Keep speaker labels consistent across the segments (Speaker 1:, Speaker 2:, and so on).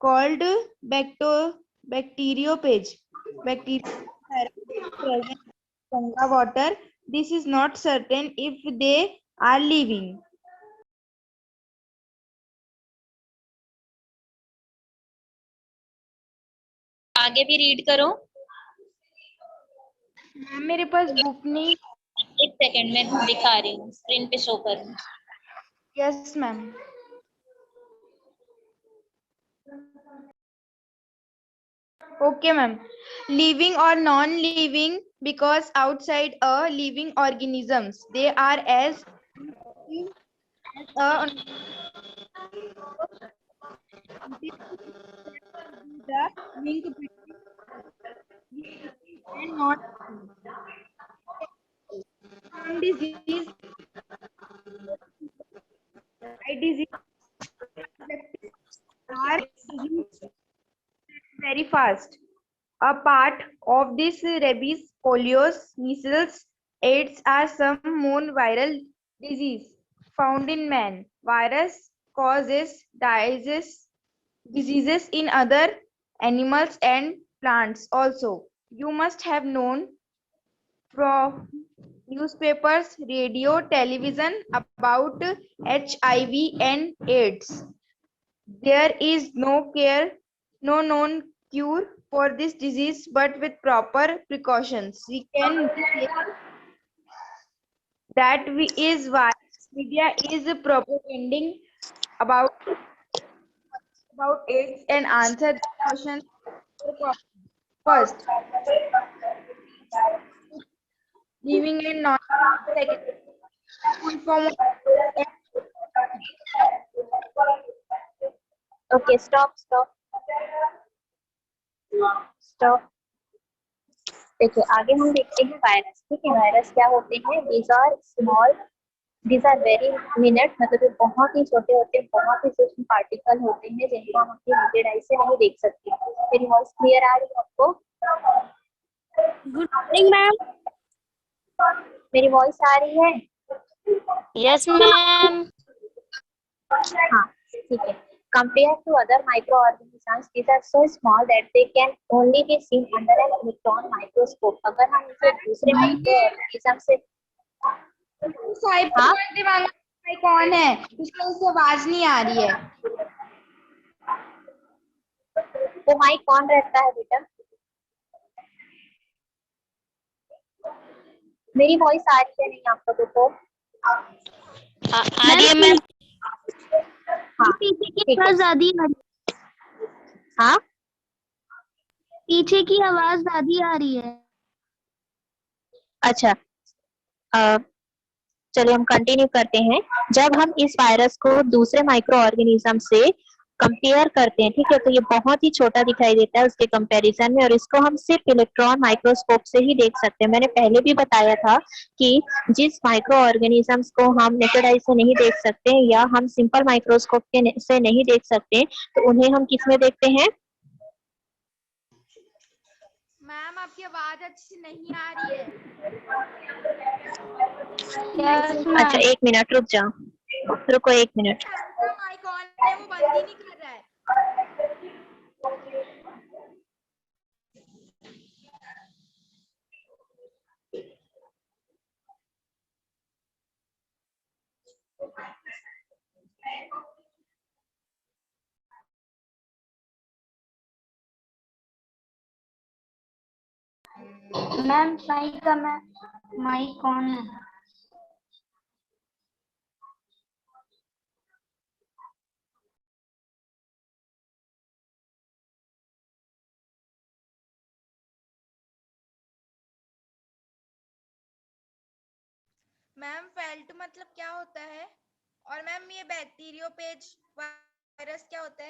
Speaker 1: called bacteriophage. Bacteria present in Ganga water. This is not certain if they are living.
Speaker 2: आगे भी read करो।
Speaker 1: मेरे पास book नहीं।
Speaker 2: एक सेकंड में दिखा रही हूँ, स्क्रीन पे शो करूँ।
Speaker 1: Yes ma'am. Okay, ma'am. Living or non-living, because outside a living organisms, they are as a the link between and not some disease, eye disease are very fast. A part of this rabies, polios, measles, AIDS are some known viral disease found in man. Virus causes diseases in other animals and plants also. You must have known from newspapers, radio, television about HIV and AIDS. There is no known cure for this disease, but with proper precautions, we can that is why media is propagating about AIDS and answer the question first. Living and not second. Full form of
Speaker 2: okay, stop stop stop. देखिए आगे हम देखते हैं virus. ठीक है, virus क्या होते हैं? These are small, these are very minute, मतलब ये बहुत ही छोटे होते हैं, बहुत ही सूक्ष्म पार्टिकल होते हैं जिनको हम अपनी लिमिटेड आई से नहीं देख सकते। मेरी वॉइस क्लियर आ रही है आपको?
Speaker 3: Good morning ma'am.
Speaker 2: मेरी वॉइस आ रही है?
Speaker 3: Yes ma'am.
Speaker 2: हाँ, ठीक है। Compared to other microorganisms, these are so small that they can only be seen under an electron microscope. अगर हम इसे दूसरे microorganism से
Speaker 1: कौन है? उसका उससे आवाज नहीं आ रही है।
Speaker 2: वो माइक कौन रहता है बेटा? मेरी वॉइस आ रही है नहीं आप लोगों को?
Speaker 3: आ रही है मैम।
Speaker 2: हाँ,
Speaker 3: पीछे की आवाज दादी आ रही है।
Speaker 2: हाँ,
Speaker 3: पीछे की आवाज दादी आ रही है।
Speaker 2: अच्छा, चलिए हम कंटिन्यू करते हैं। जब हम इस वायरस को दूसरे माइक्रो ऑर्गेनिज्म से कंपेयर करते हैं, ठीक है, तो ये बहुत ही छोटा दिखाई देता है उसके कंपैरिजन में, और इसको हम सिर्फ इलेक्ट्रॉन माइक्रोस्कोप से ही देख सकते हैं। मैंने पहले भी बताया था कि जिस माइक्रो ऑर्गेनिजम्स को हम नेकेड आई से नहीं देख सकते या हम सिंपल माइक्रोस्कोप के से नहीं देख सकते, तो उन्हें हम किस में देखते हैं?
Speaker 1: मैम आपकी आवाज अच्छी नहीं आ रही है।
Speaker 2: अच्छा, एक मिनट रुक जाओ, रुको एक मिनट।
Speaker 1: माइक ऑन है, वो बंद ही नहीं कर रहा है।
Speaker 3: मैम माइक कौन है?
Speaker 1: मैम फेल्ट मतलब क्या होता है? और मैम ये बैक्टीरियोपेज वायरस क्या होता है?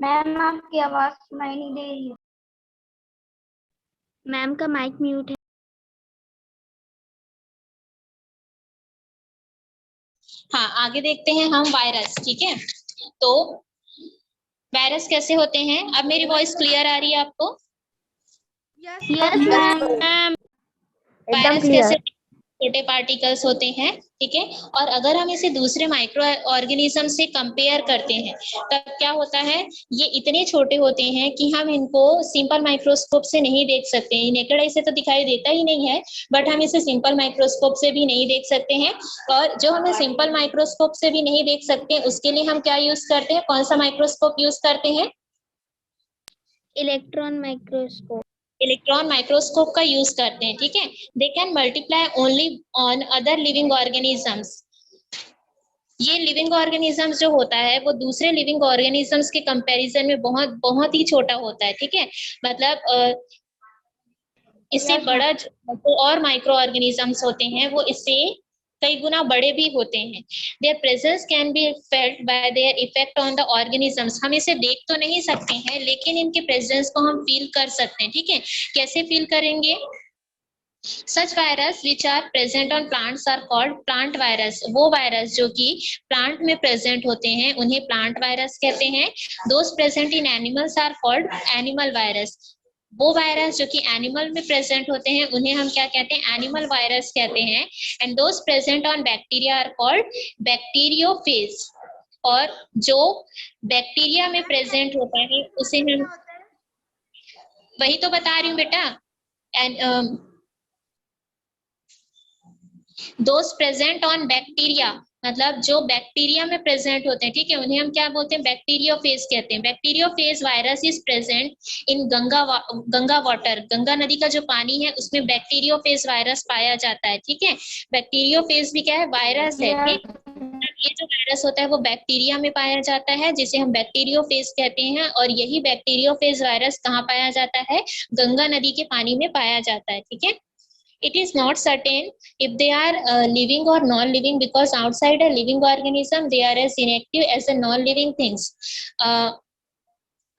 Speaker 3: मैम आपकी आवाज सुनाई नहीं दे रही है। मैम का माइक म्यूट है।
Speaker 2: हाँ, आगे देखते हैं हम वायरस। ठीक है, तो वायरस कैसे होते हैं? अब मेरी वॉइस क्लियर आ रही है आपको?
Speaker 1: Yes
Speaker 3: yes ma'am.
Speaker 1: एकदम
Speaker 2: वायरस
Speaker 1: क्लियर।
Speaker 2: कैसे? छोटे पार्टिकल्स होते हैं, ठीक है। और अगर हम इसे दूसरे माइक्रो ऑर्गेनिज्म से कंपेयर करते हैं तब क्या होता है, ये इतने छोटे होते हैं कि हम इनको सिंपल माइक्रोस्कोप से नहीं देख सकते हैं। नेकेड आई से तो दिखाई देता ही नहीं है, बट हम इसे सिंपल माइक्रोस्कोप से भी नहीं देख सकते हैं। और जो हमें सिंपल माइक्रोस्कोप से भी नहीं देख सकते, उसके लिए हम क्या यूज करते हैं? कौन सा माइक्रोस्कोप यूज करते हैं?
Speaker 3: Electron microscope.
Speaker 2: इलेक्ट्रॉन माइक्रोस्कोप का यूज करते हैं, ठीक है। They can multiply only on other living organisms. ये लिविंग ऑर्गेनिजम्स जो होता है वो दूसरे लिविंग ऑर्गेनिजम्स के कंपैरिजन में बहुत बहुत ही छोटा होता है, ठीक है। मतलब इससे
Speaker 1: Yes,
Speaker 2: बड़ा जो और माइक्रो ऑर्गेनिजम्स होते हैं वो इससे कई गुना बड़े भी होते हैं। There presence can be felt by there effect on the organisms. हम इसे देख तो नहीं सकते हैं, लेकिन इनके प्रेजेंस को हम फील कर सकते हैं, ठीक है। कैसे फील करेंगे? Such virus which are present on plants are called plant virus। वो वायरस जो कि प्लांट में प्रेजेंट होते हैं उन्हें प्लांट वायरस कहते हैं। Those present in animals are called animal virus। वो वायरस जो कि एनिमल में प्रेजेंट होते हैं उन्हें हम क्या कहते हैं? एनिमल वायरस कहते हैं। And those present on bacteria are called bacteriophage. और जो बैक्टीरिया में प्रेजेंट होता है उसे हम, वही तो बता रही हूँ बेटा। And those present on bacteria, मतलब जो बैक्टीरिया में प्रेजेंट होते हैं, ठीक है, उन्हें हम क्या बोलते हैं? बैक्टीरियोफेज कहते हैं। Bacteriophage virus is present in Ganga water. Ganga नदी का जो पानी है उसमें बैक्टीरियोफेज वायरस पाया जाता है, ठीक है। बैक्टीरियोफेज भी क्या है? वायरस है, ठीक। ये जो वायरस होता है वो बैक्टीरिया में पाया जाता है जिसे हम बैक्टीरियोफेज कहते हैं। और यही बैक्टीरियोफेज वायरस कहाँ पाया जाता है? गंगा नदी के पानी में पाया जाता है, ठीक है। It is not certain if they are living or non-living, because outside a living organism they are as inactive as a non-living things।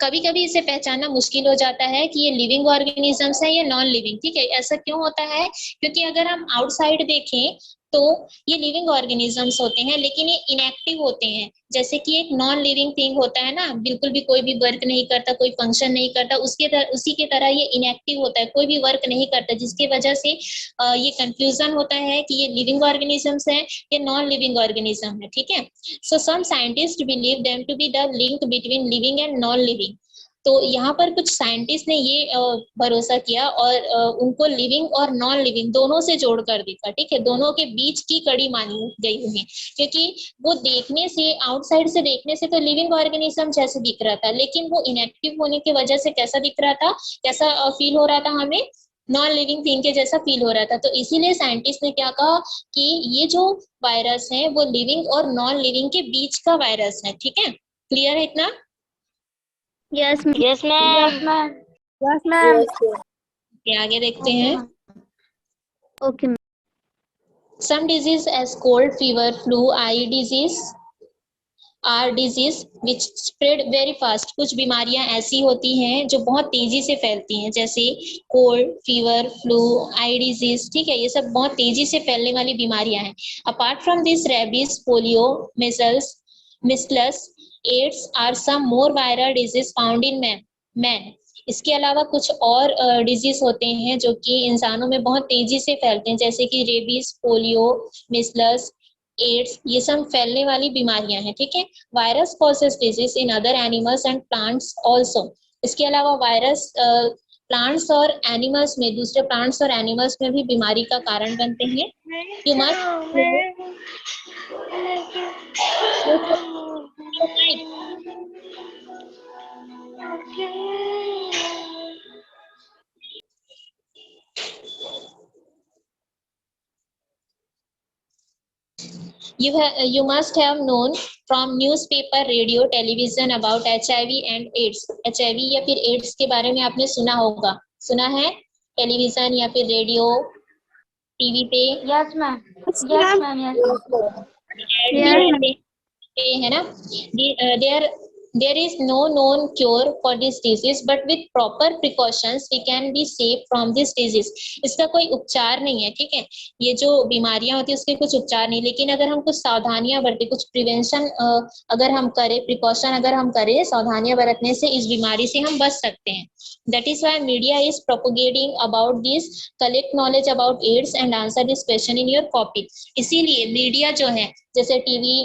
Speaker 2: कभी कभी इसे पहचानना मुश्किल हो जाता है कि ये लिविंग ऑर्गेनिजम्स है या नॉन लिविंग, ठीक है। ऐसा क्यों होता है? क्योंकि अगर हम आउटसाइड देखें तो ये लिविंग ऑर्गेनिजम्स होते हैं लेकिन ये इनएक्टिव होते हैं। जैसे कि एक नॉन लिविंग थिंग होता है ना, बिल्कुल भी कोई भी वर्क नहीं करता, कोई फंक्शन नहीं करता, उसी के तरह ये इनएक्टिव होता है, कोई भी वर्क नहीं करता, जिसकी वजह से ये कंफ्यूजन होता है कि ये लिविंग ऑर्गेनिजम्स है या नॉन लिविंग ऑर्गेनिज्म है, ठीक है। So some scientists believe them to be the link between living and non-living। तो यहाँ पर कुछ साइंटिस्ट ने ये भरोसा किया और उनको लिविंग और नॉन लिविंग दोनों से जोड़ कर देखा, ठीक है। दोनों के बीच की कड़ी मानी गई हुई है, क्योंकि वो देखने से, आउटसाइड से देखने से तो लिविंग ऑर्गेनिज्म जैसे दिख रहा था, लेकिन वो इनएक्टिव होने की वजह से कैसा दिख रहा था, कैसा फील हो रहा था हमें? नॉन लिविंग थिंग के जैसा फील हो रहा था। तो इसीलिए साइंटिस्ट ने क्या कहा कि ये जो वायरस है वो लिविंग और नॉन लिविंग के बीच का वायरस है, ठीक है। क्लियर है इतना?
Speaker 3: Yes ma'am.
Speaker 1: Yes ma'am. Yes ma'am.
Speaker 2: आगे देखते हैं।
Speaker 3: Okay ma'am.
Speaker 2: Some disease as cold, fever, flu, eye disease are disease which spread very fast। कुछ बीमारियां ऐसी होती हैं जो बहुत तेजी से फैलती हैं, जैसे cold, fever, flu, eye disease, ठीक है। ये सब बहुत तेजी से फैलने वाली बीमारियां हैं। Apart from this, rabies, polio, measles, measles, AIDS are some more viral disease found in man. इसके अलावा कुछ और डिजीज होते हैं जो कि इंसानों में बहुत तेजी से फैलते हैं, जैसे कि रेबीज, पोलियो, मिसलस, एड्स, ये सब फैलने वाली बीमारियां हैं, ठीक है। Virus causes disease in other animals and plants also. इसके अलावा वायरस प्लांट्स और एनिमल्स में, दूसरे प्लांट्स और एनिमल्स में भी बीमारी का कारण बनते हैं। You must you must have known from newspaper, radio, television about HIV and AIDS। HIV या फिर एड्स के बारे में आपने सुना होगा, सुना है टेलीविजन या फिर रेडियो, टीवी पे?
Speaker 1: Yes ma'am. Yes ma'am.
Speaker 2: है ना। There There is no known cure for this disease, but with proper precautions we can be safe from this disease. इसका कोई उपचार नहीं है, ठीक है, ये जो बीमारियां होती है उसके कुछ उपचार नहीं, लेकिन अगर हम कुछ सावधानियां बरतें, कुछ प्रिवेंशन अगर हम करें, प्रिकॉशन अगर हम करें, सावधानियां बरतने से इस बीमारी से हम बच सकते हैं. That is why media is propagating about this, collect knowledge about AIDS and answer this question in your copy. इसीलिए मीडिया जो है, जैसे टीवी,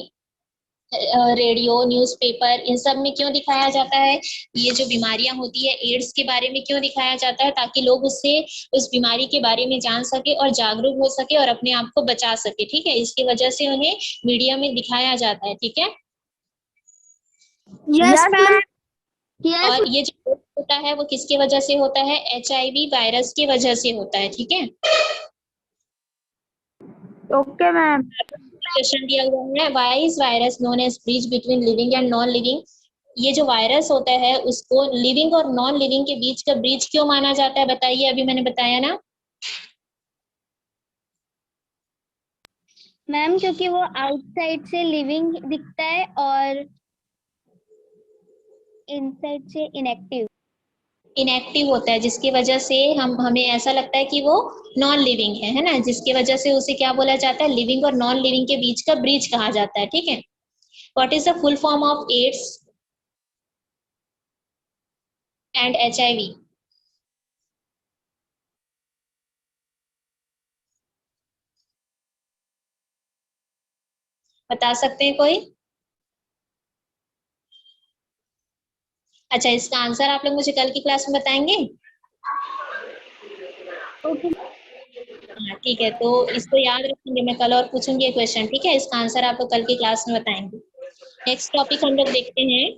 Speaker 2: रेडियो, न्यूज़पेपर, इन सब में क्यों दिखाया जाता है, ये जो बीमारियां होती है एड्स के बारे में क्यों दिखाया जाता है, ताकि लोग उससे, उस बीमारी के बारे में जान सके और जागरूक हो सके और अपने आप को बचा सके, ठीक है, इसकी वजह से उन्हें मीडिया में दिखाया जाता है, ठीक है.
Speaker 3: Yes ma'am. यस.
Speaker 2: और ये जो होता है वो किसके वजह से होता है, HIV वायरस की वजह से होता है, ठीक है.
Speaker 1: Okay ma'am.
Speaker 2: क्वेश्चन दिया हुआ है, why is virus known as bridge between living and non living. ये जो वायरस होता है उसको लिविंग और नॉन लिविंग के बीच का ब्रिज क्यों माना जाता है, बताइए. अभी मैंने बताया ना
Speaker 3: मैम, क्योंकि वो आउटसाइड से लिविंग दिखता है और इनसाइड से
Speaker 2: इनएक्टिव होता है, जिसकी वजह से हमें ऐसा लगता है कि वो नॉन लिविंग है ना, जिसकी वजह से उसे क्या बोला जाता है, लिविंग और नॉन लिविंग के बीच का ब्रिज कहा जाता है, ठीक है. What is the full form of AIDS and HIV? बता सकते हैं कोई? अच्छा, इसका आंसर आप लोग मुझे कल की क्लास में बताएंगे. हाँ ठीक है, तो इसको याद रखेंगे, मैं कल और पूछूंगी ये क्वेश्चन, ठीक है, इसका आंसर आप लोग कल की क्लास में बताएंगे. नेक्स्ट टॉपिक हम लोग देखते हैं,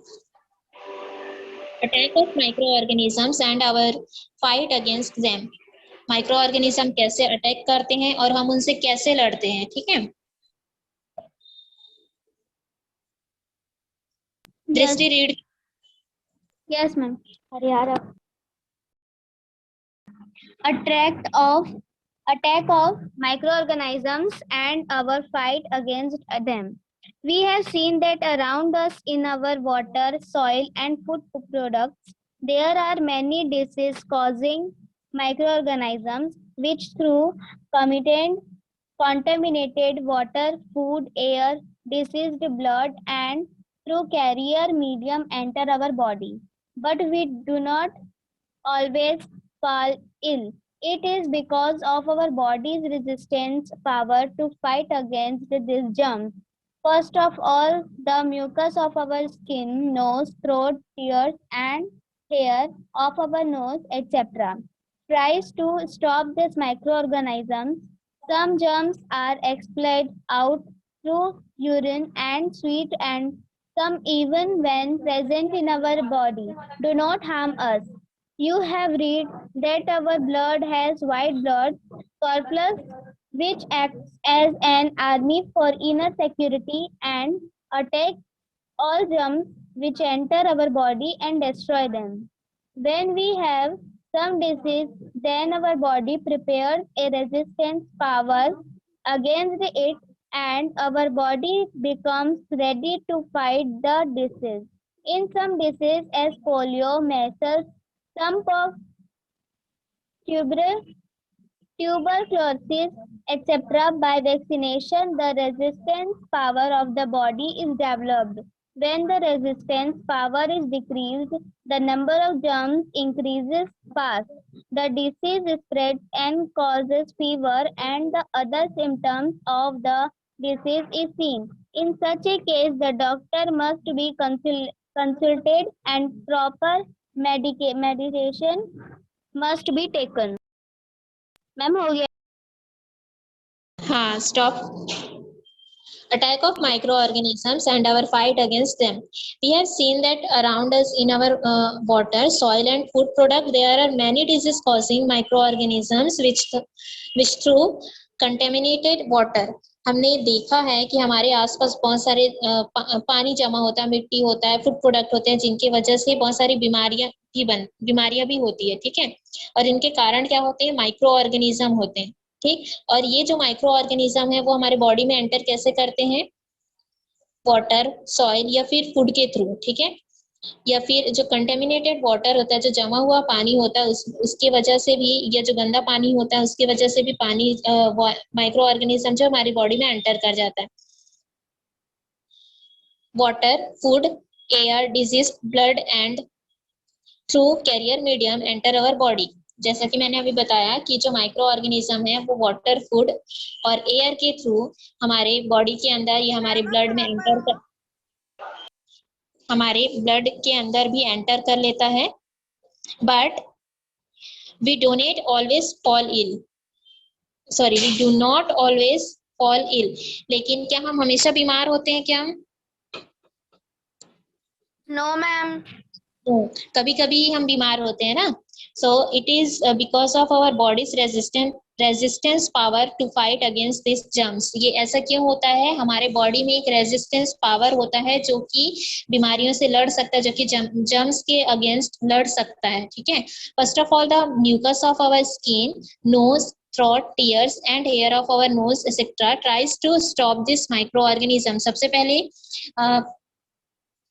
Speaker 2: attack of micro organisms and our fight against them. Micro organism कैसे अटैक करते हैं और हम उनसे कैसे लड़ते हैं, ठीक है. दृष्टि रीड.
Speaker 3: Yes ma'am. अरे यार, attack of microorganisms and our fight against them. We have seen that around us in our water, soil and food products, there are many disease causing microorganisms which through contaminated water, food, air, diseased blood and through carrier medium enter our body. But we do not always fall ill. It is because of our body's resistance power to fight against these germs. First of all, the mucus of our skin, nose, throat, ears, and hair of our nose, etc. tries to stop these microorganisms. Some germs are expelled out through urine and sweat, and some, even when present in our body, do not harm us. You have read that our blood has white blood corpuscles which acts as an army for inner security and attack all germs which enter our body and destroy them. When we have some disease, then our body prepares a resistance power against it and our body becomes ready to fight the disease. In some diseases as polio, measles, smallpox, tuberculosis, etc. By vaccination, the resistance power of the body is developed. When the resistance power is decreased, the number of germs increases fast. The disease spreads and causes fever and the other symptoms of the disease is seen. In such a case, the doctor must be consulted and proper medication must be taken. Ma'am हो गया.
Speaker 2: हाँ, stop. Attack of microorganisms and our fight against them. We have seen that around us in our water, soil and food product, there are many disease causing microorganisms which through contaminated water. हमने देखा है कि हमारे आसपास बहुत सारे पानी जमा होता है, मिट्टी होता है, फूड प्रोडक्ट होते हैं, जिनकी वजह से बहुत सारी बीमारियां भी होती है, ठीक है. और इनके कारण क्या होते हैं, माइक्रो ऑर्गेनिज्म होते हैं, ठीक. और ये जो माइक्रो ऑर्गेनिज्म है वो हमारे बॉडी में एंटर कैसे करते हैं, वाटर, सॉइल या फिर फूड के थ्रू, ठीक है.
Speaker 4: या फिर जो कंटेमिनेटेड वाटर होता है, जो जमा हुआ पानी होता है, उसके वजह से भी, या जो गंदा पानी होता है उसकी वजह से भी पानी माइक्रो ऑर्गेनिज्म जो हमारी बॉडी में एंटर कर जाता है। Water, food, air, disease, blood and through carrier medium enter our body. जैसा कि मैंने अभी बताया कि जो माइक्रो ऑर्गेनिज्म है वो वाटर, फूड और एयर के थ्रू हमारे बॉडी के अंदर या हमारे ब्लड में हमारे ब्लड के अंदर भी एंटर कर लेता है। But we don't always fall ill we do not always fall ill. लेकिन क्या हम हमेशा बीमार होते हैं क्या? हम
Speaker 3: नो मैम।
Speaker 4: कभी कभी हम बीमार होते हैं ना। So it is because of our body's resistance power to fight against this germs. ये ऐसा क्यों होता है? हमारे बॉडी में एक रेजिस्टेंस पावर होता है जो कि बीमारियों से लड़ सकता है, जो कि जर्म्स के अगेंस्ट लड़ सकता है। ठीक है। First of all, the mucus of our skin, nose, throat, tears and hair of our nose etc tries to stop this microorganism। सबसे पहले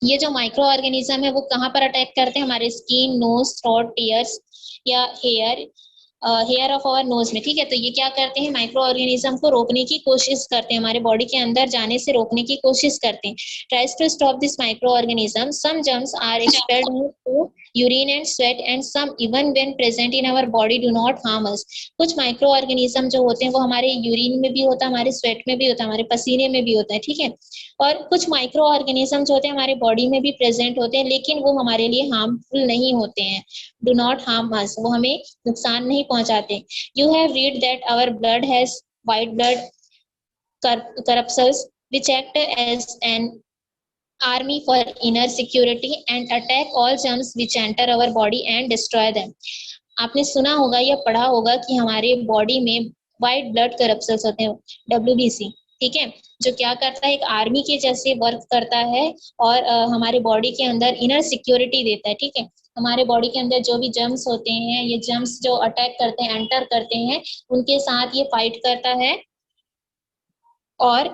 Speaker 4: ये जो माइक्रो ऑर्गेनिज्म है वो कहाँ पर अटैक करते हैं? हमारे स्किन, नोज, थ्रोट, टीयर्स या हेयर ऑफ आवर नोज में। ठीक है। तो ये क्या करते हैं? माइक्रो ऑर्गेनिज्म को रोकने की कोशिश करते हैं, हमारे बॉडी के अंदर जाने से रोकने की कोशिश करते हैं। Tries to stop this micro organism. Some germs are expelled through urine and sweat and some even when present in our body do not harm us. कुछ माइक्रो ऑर्गेनिज्म जो होते हैं वो हमारे यूरिन में भी होता है, हमारे स्वेट में भी होता है, हमारे पसीने में भी होता है। ठीक है। और कुछ माइक्रो ऑर्गेनिज्म होते हैं हमारे बॉडी में भी प्रेजेंट होते हैं, लेकिन वो हमारे लिए हार्मफुल नहीं होते हैं। डू नॉट हार्म अस, वो हमें नुकसान नहीं पहुंचाते। You have read that our blood has white blood corpuscles which act as an army for inner security and attack all germs which enter our body and destroy them। आपने सुना होगा या पढ़ा होगा कि हमारे बॉडी में व्हाइट ब्लड करप्सल्स होते हैं, WBC। ठीक है। जो क्या करता है? एक आर्मी के जैसे वर्क करता है और हमारे बॉडी के अंदर इनर सिक्योरिटी देता है। ठीक है। हमारे बॉडी के अंदर जो भी जर्म्स होते हैं, ये जर्म्स जो अटैक करते हैं, एंटर करते हैं, उनके साथ ये फाइट करता है और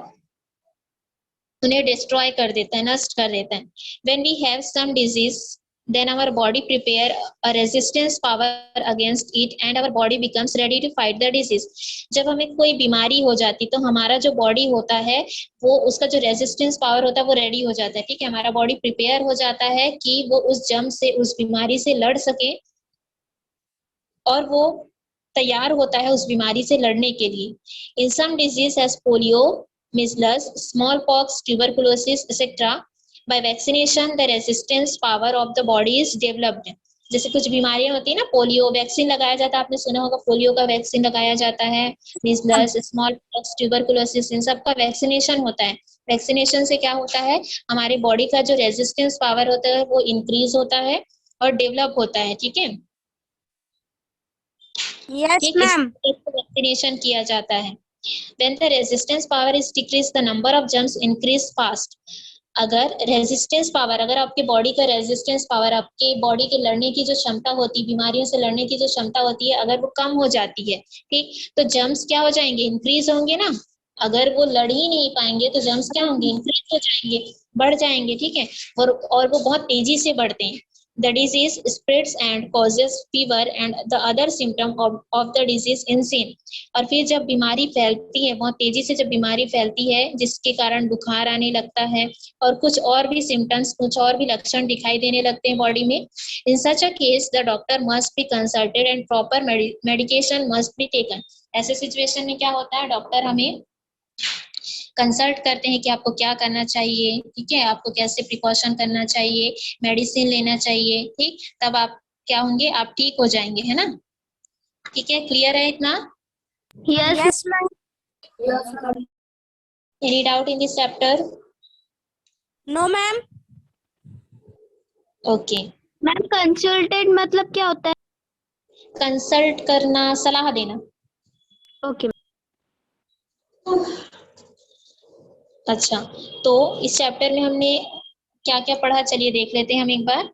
Speaker 4: उन्हें डिस्ट्रॉय कर देता है, नष्ट कर देता है। When we have some disease then our body prepare a resistance power against it and our body becomes ready to fight the disease। जब हमें कोई बीमारी हो जाती तो हमारा जो बॉडी होता है वो, उसका जो रेजिस्टेंस पावर होता है वो रेडी हो जाता है। ठीक है। हमारा बॉडी प्रिपेयर हो जाता है कि वो उस जर्म से, उस बीमारी से लड़ सके, और वो तैयार होता है उस बीमारी से लड़ने के लिए। In some disease as polio, measles, smallpox, tuberculosis etc by vaccination the resistance power of the body is developed। जैसे कुछ बीमारियां होती है ना, पोलियो वैक्सीन लगाया जाता है, आपने सुना होगा पोलियो का वैक्सीन लगाया जाता है, measles, smallpox, tuberculosis, इन सब का वैक्सीनेशन होता है। वैक्सीनेशन से क्या होता है? हमारे बॉडी का जो रेजिस्टेंस पावर होता है वो इंक्रीज होता है और डेवलप होता है। ठीक है।
Speaker 3: Yes ma'am.
Speaker 4: वैक्सीनेशन किया जाता है। When the resistance power is decreased, the number of germs increase fast। अगर रेजिस्टेंस पावर, अगर आपके बॉडी का रेजिस्टेंस पावर, आपके बॉडी के लड़ने की जो क्षमता होती है, बीमारियों से लड़ने की जो क्षमता होती है, अगर वो कम हो जाती है, ठीक, तो जर्म्स क्या हो जाएंगे? इंक्रीज होंगे ना। अगर वो लड़ ही नहीं पाएंगे तो जर्म्स क्या होंगे? इंक्रीज हो जाएंगे, बढ़ जाएंगे। ठीक है। और वो बहुत तेजी से बढ़ते हैं। The disease spreads and causes fever and the other symptom of the disease insane। और फिर जब बीमारी फैलती है, बहुत तेजी से जब बीमारी फैलती है, जिसके कारण बुखार आने लगता है और कुछ और भी सिम्टम्स, कुछ और भी लक्षण दिखाई देने लगते हैं बॉडी में, in such a case the doctor must be consulted and proper medication must be taken. ऐसे सिचुएशन में क्या होता है? डॉक्टर हमें कंसल्ट करते हैं कि आपको क्या करना चाहिए। ठीक है। आपको कैसे प्रिकॉशन करना चाहिए, मेडिसिन लेना चाहिए। ठीक, तब आप क्या होंगे? आप ठीक हो जाएंगे, है ना। ठीक है। क्लियर है इतना?
Speaker 3: Yes ma'am.
Speaker 4: Any doubt in this chapter?
Speaker 3: No ma'am.
Speaker 4: Okay.
Speaker 3: Ma'am consulted मतलब क्या होता है?
Speaker 4: कंसल्ट करना, सलाह देना।
Speaker 3: ओके।
Speaker 4: अच्छा, तो इस चैप्टर में हमने क्या क्या पढ़ा, चलिए देख लेते हैं हम एक बार।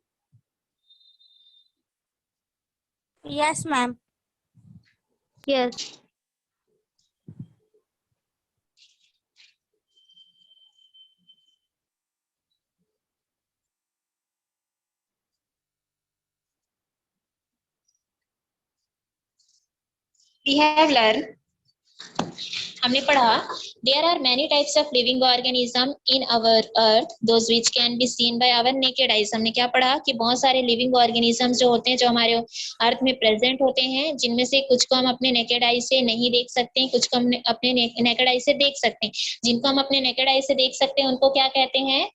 Speaker 3: Yes ma'am. Yes.
Speaker 4: we have learned, हमने पढ़ा there are many types of living organism in our earth those which can be seen by our naked eyes। हमने क्या पढ़ा कि बहुत सारे लिविंग ऑर्गेनिजम्स जो होते हैं जो हमारे अर्थ में प्रेजेंट होते हैं, जिनमें से कुछ को हम अपने नेकेड आई से नहीं देख सकते हैं, कुछ को हम अपने नेकेड आई से देख सकते हैं। जिनको हम अपने नेकेड आई से देख सकते हैं उनको क्या कहते हैं?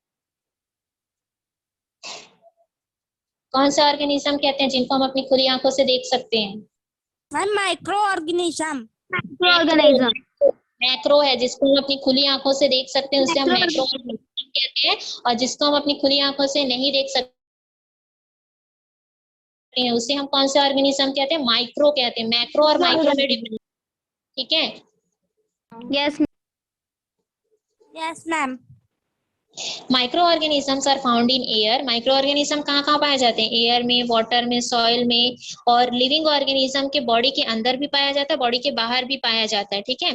Speaker 4: कौन सा ऑर्गेनिज्म कहते हैं जिनको हम अपनी खुली आंखों से देख सकते हैं?
Speaker 5: Ma'am micro organism.
Speaker 3: Organism.
Speaker 4: Macro है जिसको हम अपनी खुली आंखों से देख सकते हैं, उसे हम मैक्रो ऑर्गेनिज्म कहते हैं। और जिसको हम अपनी खुली आंखों से नहीं देख सकते हैं उसे हम कौन से ऑर्गेनिज्म कहते हैं? माइक्रो कहते हैं। मैक्रो और माइक्रो में डिफरेंस, ठीक है?
Speaker 3: Yes
Speaker 5: yes ma'am.
Speaker 4: Micro organisms are found in air. Micro organism कहाँ कहाँ पाए जाते हैं? एयर में, वाटर में, सॉइल में। और लिविंग ऑर्गेनिज्म के बॉडी के अंदर भी पाया जाता है, बॉडी के बाहर भी पाया जाता है, ठीक है?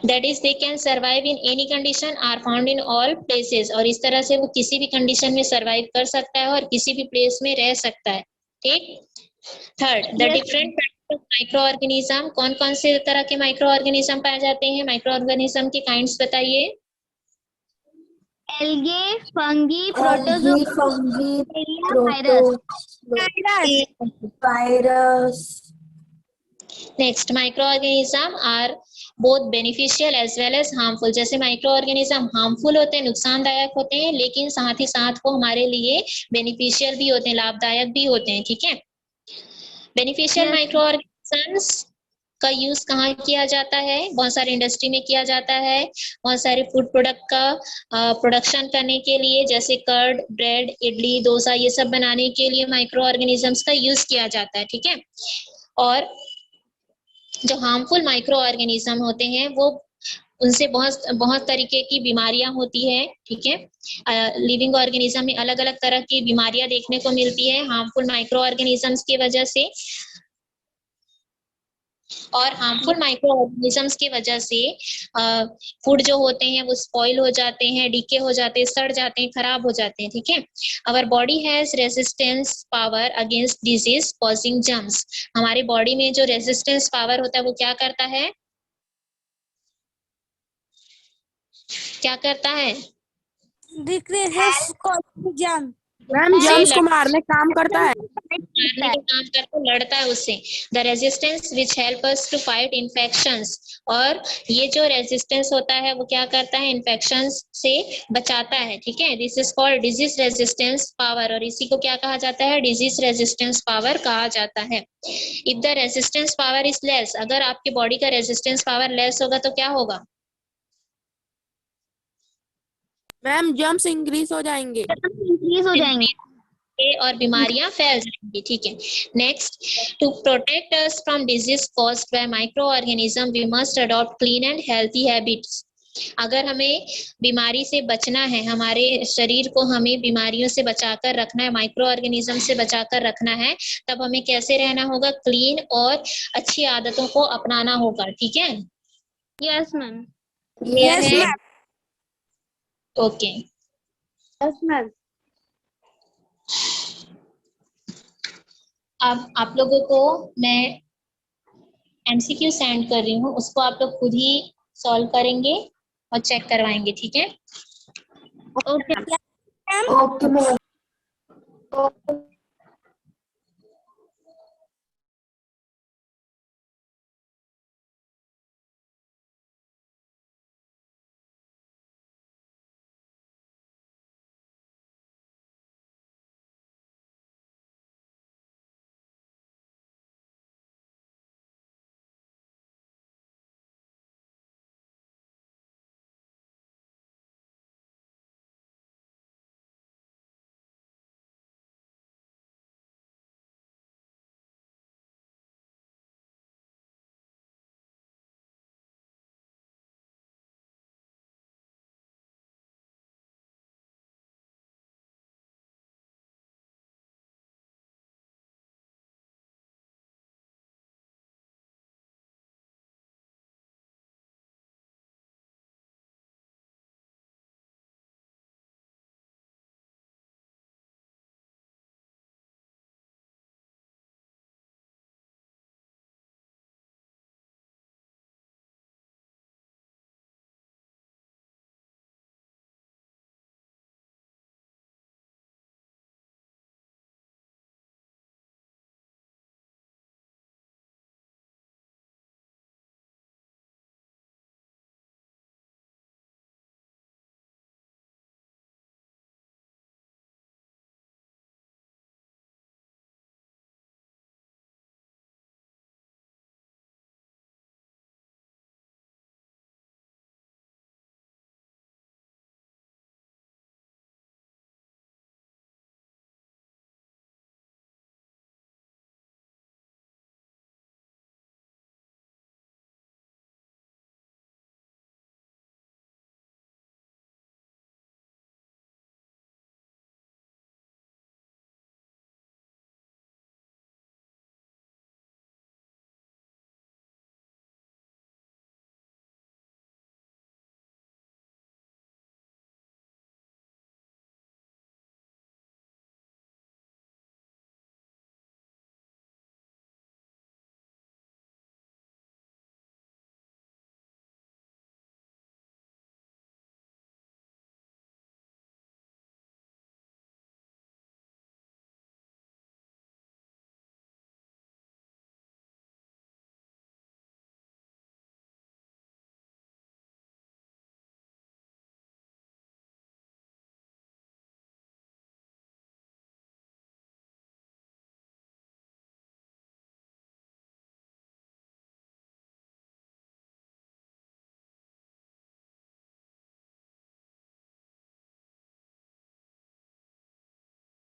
Speaker 4: That is they can survive in any condition, are found in all places. और इस तरह से वो किसी भी कंडीशन में सर्वाइव कर सकता है और किसी भी प्लेस में रह सकता है, ठीक? Third, the different micro organism. कौन कौन से तरह के माइक्रो ऑर्गेनिज्म पाए जाते हैं? माइक्रो ऑर्गेनिज्म के काइंड्स बताइए।
Speaker 3: Algae, fungi, protozoa,
Speaker 5: virus.
Speaker 4: Next, micro organism are both beneficial as well as harmful. जैसे माइक्रो ऑर्गेनिज्म हार्मफुल होते हैं, नुकसानदायक होते हैं, लेकिन साथ ही साथ वो हमारे लिए बेनिफिशियल भी होते हैं, लाभदायक भी होते हैं, ठीक है? बेनिफिशियल माइक्रो ऑर्गेनिजम्स का यूज कहाँ किया जाता है? बहुत सारे इंडस्ट्री में किया जाता है, बहुत सारे फूड प्रोडक्ट का प्रोडक्शन करने के लिए, जैसे कर्ड, ब्रेड, इडली, डोसा, ये सब बनाने के लिए माइक्रो ऑर्गेनिजम्स का यूज किया जाता है, ठीक है? और जो हार्मफुल माइक्रो ऑर्गेनिज्म होते हैं वो उनसे बहुत बहुत तरीके की बीमारियां होती है, ठीक है? लिविंग ऑर्गेनिज्म में अलग अलग तरह की बीमारियां देखने को मिलती है हार्मफुल माइक्रो ऑर्गेनिजम्स की वजह से। और हार्मफुल माइक्रो ऑर्गेनिजम्स की वजह से फूड जो होते हैं वो स्पॉइल हो जाते हैं, डीके हो जाते हैं, सड़ जाते हैं, खराब हो जाते हैं, ठीक है? Our body has resistance power against disease causing germs. हमारी बॉडी में जो रेजिस्टेंस पावर होता है वो क्या करता है? क्या करता है?
Speaker 5: मैम जर्म्स को मारने काम करता है।
Speaker 4: मारने के काम करके लड़ता है उससे। The resistance which help us to fight infections. और ये जो रेजिस्टेंस होता है वो क्या करता है? इन्फेक्शंस से बचाता है, ठीक है? This is called disease resistance power. और इसी को क्या कहा जाता है? डिजीज रेजिस्टेंस पावर कहा जाता है। If the resistance power is less, अगर आपके बॉडी का रेजिस्टेंस पावर लेस होगा तो क्या होगा?
Speaker 5: मैम जर्म्स इंक्रीज हो जाएंगे।
Speaker 3: इंक्रीज हो जाएंगे
Speaker 4: और बीमारियां फैल जाएंगी, ठीक है? Next, to protect us from disease caused by micro organism we must adopt clean and healthy habits. अगर हमें बीमारी से बचना है, हमारे शरीर को हमें बीमारियों से बचाकर रखना है, माइक्रो ऑर्गेनिज्म से बचाकर रखना है, तब हमें कैसे रहना होगा? क्लीन और अच्छी आदतों को अपनाना होगा, ठीक है?
Speaker 3: Yes ma'am.
Speaker 4: क्लियर है? ओके।
Speaker 3: Yes ma'am.
Speaker 4: अब आप लोगों को मैं एमसीक्यू सेंड कर रही हूँ, उसको आप लोग खुद ही सॉल्व करेंगे और चेक करवाएंगे, ठीक है?
Speaker 3: Okay
Speaker 5: okay ma'am.